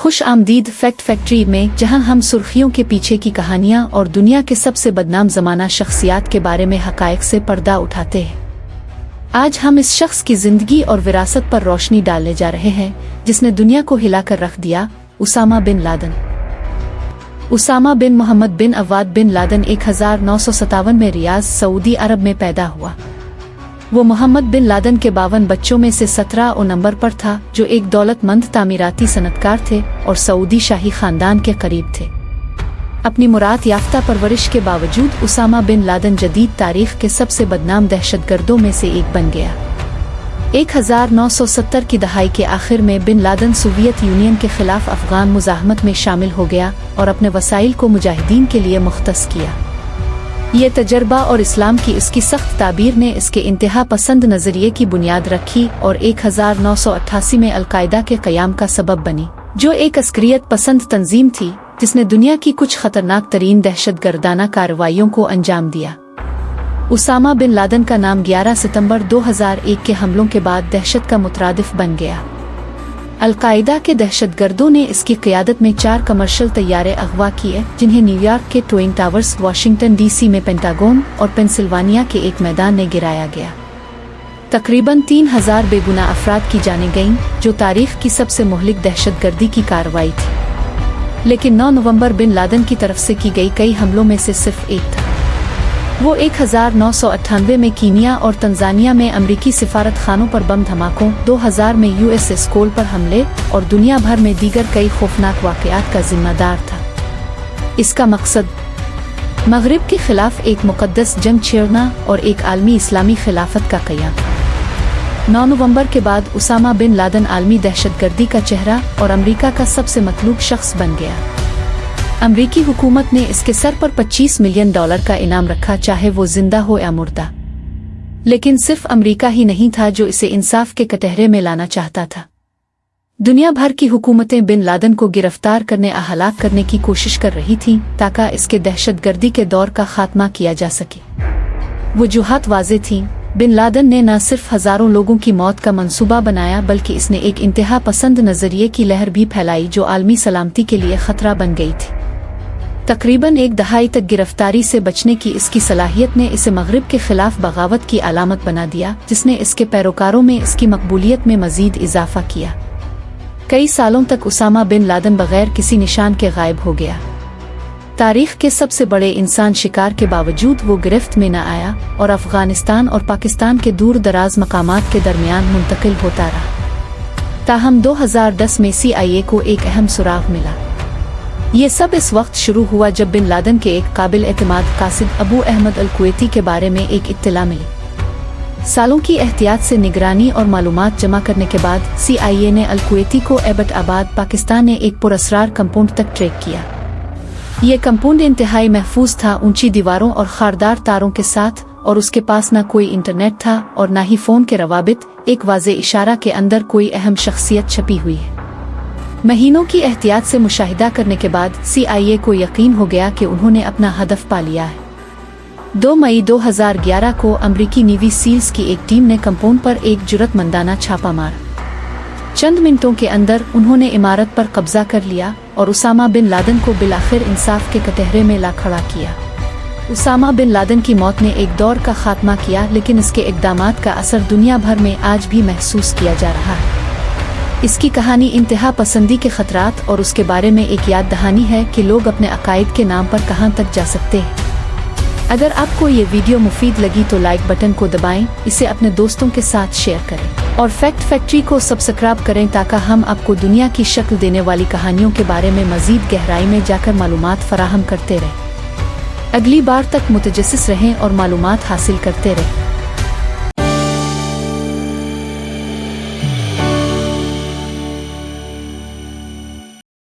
खुश आमदीद fact factory में, जहां हम सुर्खियों के पीछे की कहानियां और दुनिया के सबसे बदनाम ज़माना शख्सियात के बारे में हक़ाइक़ से पर्दा उठाते हैं। आज हम इस शख्स की ज़िंदगी और विरासत पर रोशनी डालने जा रहे हैं जिसने दुनिया को हिलाकर रख दिया, उसामा बिन लादेन। उसामा बिन मोहम्मद बिन अवाद बिन लादेन 1957 में रियाज़, सऊदी अरब में पैदा हुआ। वो मोहम्मद बिन लादेन के 52 बच्चों में से 17 नंबर पर था, जो एक दौलतमंद तामीराती सनतकार थे और सऊदी शाही खानदान के करीब थे। अपनी मुराद याफ्ता परवरिश के बावजूद उसामा बिन लादेन जदीद तारीख के सबसे बदनाम दहशतगर्दों में से एक बन गया। 1970 की दहाई के आखिर में बिन लादेन सोवियत यूनियन के खिलाफ अफगान मुजाहमत में शामिल हो गया और अपने वसाइल को मुजाहिदीन के लिए मुख्तस किया। ये तजर्बा और इस्लाम की इसकी सख्त ताबीर ने इसके इंतहा पसंद नज़रिए की बुनियाद रखी और 1988 में अलकायदा के क़याम का सबब बनी, जो एक अस्करियत पसंद तंजीम थी जिसने दुनिया की कुछ खतरनाक तरीन दहशतगर्दाना कार्रवाइयों को अंजाम दिया। उसामा बिन लादेन का नाम 11 सितंबर 2001 के हमलों के बाद दहशत का मुतरादिफ बन गया। अलकायदा के दहशतगर्दों ने इसकी क़यादत में 4 कमर्शियल तैयारे अगवा किए, जिन्हें न्यूयॉर्क के ट्विन टावर्स, वाशिंगटन DC में पेंटागन और पेंसिल्वानिया के एक मैदान में गिराया गया। तकरीबन 3000 बेगुनाह अफराद की जानें गईं, जो तारीख की सबसे मुहलिक दहशतगर्दी की कार्रवाई थी। लेकिन 9 नवंबर बिन लादेन की तरफ से की गई कई हमलों में से सिर्फ एक था। वो 1998 में कीनिया और तंजानिया में अमरीकी सिफारत खानों पर बम धमाकों, 2000 में USS कोल पर हमले और दुनिया भर में दीगर कई खौफनाक वाक़यात का जिम्मेदार था। इसका मकसद मगरिब के खिलाफ एक मुक़द्दस जंग छेड़ना और एक आलमी इस्लामी खिलाफत का क़याम। 9 नवंबर के बाद उसामा बिन लादेन आलमी दहशतगर्दी का चेहरा और अमरीका का सबसे मतलूब शख्स बन गया। अमरीकी हुकूमत ने इसके सर पर $25 मिलियन का इनाम रखा, चाहे वो जिंदा हो या मुर्दा। लेकिन सिर्फ अमरीका ही नहीं था जो इसे इंसाफ के कटहरे में लाना चाहता था। दुनिया भर की हुकूमतें बिन लादेन को गिरफ्तार करने या हलाक करने की कोशिश कर रही थीं ताकि इसके दहशतगर्दी के दौर का खात्मा किया जा सके। वजूहात वाज़े थीं। बिन लादेन ने न सिर्फ हजारों लोगों की मौत का मंसूबा बनाया, बल्कि इसने एक इंतहा पसंद नजरिए की लहर भी फैलाई जो आलमी सलामती के लिए खतरा बन गई थी। तकरीबन एक दहाई तक गिरफ्तारी से बचने की इसकी सलाहियत ने इसे मगरिब के खिलाफ बगावत की अलामत बना दिया, जिसने इसके पैरोकारों में इसकी मकबूलियत में मजीद इजाफा किया। कई सालों तक उसामा बिन लादेन बगैर किसी निशान के गायब हो गया। तारीख के सबसे बड़े इंसान शिकार के बावजूद वो गिरफ्त में न आया और अफगानिस्तान और पाकिस्तान के दूर दराज मकामात के दरमियान मुंतकिल होता रहा। ताहम 2010 में CIA को एक अहम सुराग मिला। ये सब इस वक्त शुरू हुआ जब बिन लादेन के एक काबिल एतमाद कासिद अबू अहमद अल कुवैती के बारे में एक इत्तला मिली। सालों की एहतियात से निगरानी और मालूमात जमा करने के बाद CIA ने अल कुवैती को एबटाबाद, पाकिस्तान में एक पुरअसरार कंपाउंड तक ट्रैक किया। ये कंपाउंड इंतहाई महफूज था, ऊंची दीवारों और खारदार तारों के साथ, और उसके पास न कोई इंटरनेट था और न ही फोन के रवाबित। एक वाज़े इशारा के अंदर कोई अहम शख्सियत छपी हुई है। महीनों की एहतियात से मुशाहिदा करने के बाद CIA को यकीन हो गया कि उन्होंने अपना हदफ पा लिया है। 2 मई 2011 को अमरीकी नेवी सील्स की एक टीम ने कंपाउंड पर एक जुर्रतमंदाना छापा मारा। चंद मिनटों के अंदर उन्होंने इमारत पर कब्जा कर लिया और उसामा बिन लादेन को बिलाखिर इंसाफ के कटहरे में ला खड़ा किया। उसामा बिन लादेन की मौत ने एक दौर का खात्मा किया, लेकिन इसके इक़दामात का असर दुनिया भर में आज भी महसूस किया जा रहा है। इसकी कहानी इंतहा पसंदी के खतरात और उसके बारे में एक याद दहानी है कि लोग अपने अकायद के नाम पर कहां तक जा सकते हैं। अगर आपको ये वीडियो मुफीद लगी तो लाइक बटन को दबाएं, इसे अपने दोस्तों के साथ शेयर करें और फैक्ट फैक्ट्री को सब्सक्राइब करें ताकि हम आपको दुनिया की शक्ल देने वाली कहानियों के बारे में मजीद गहराई में जाकर मालूमात फराहम करते रहें। अगली बार तक मुतजस्सिस रहें और मालूमात हासिल करते रहें।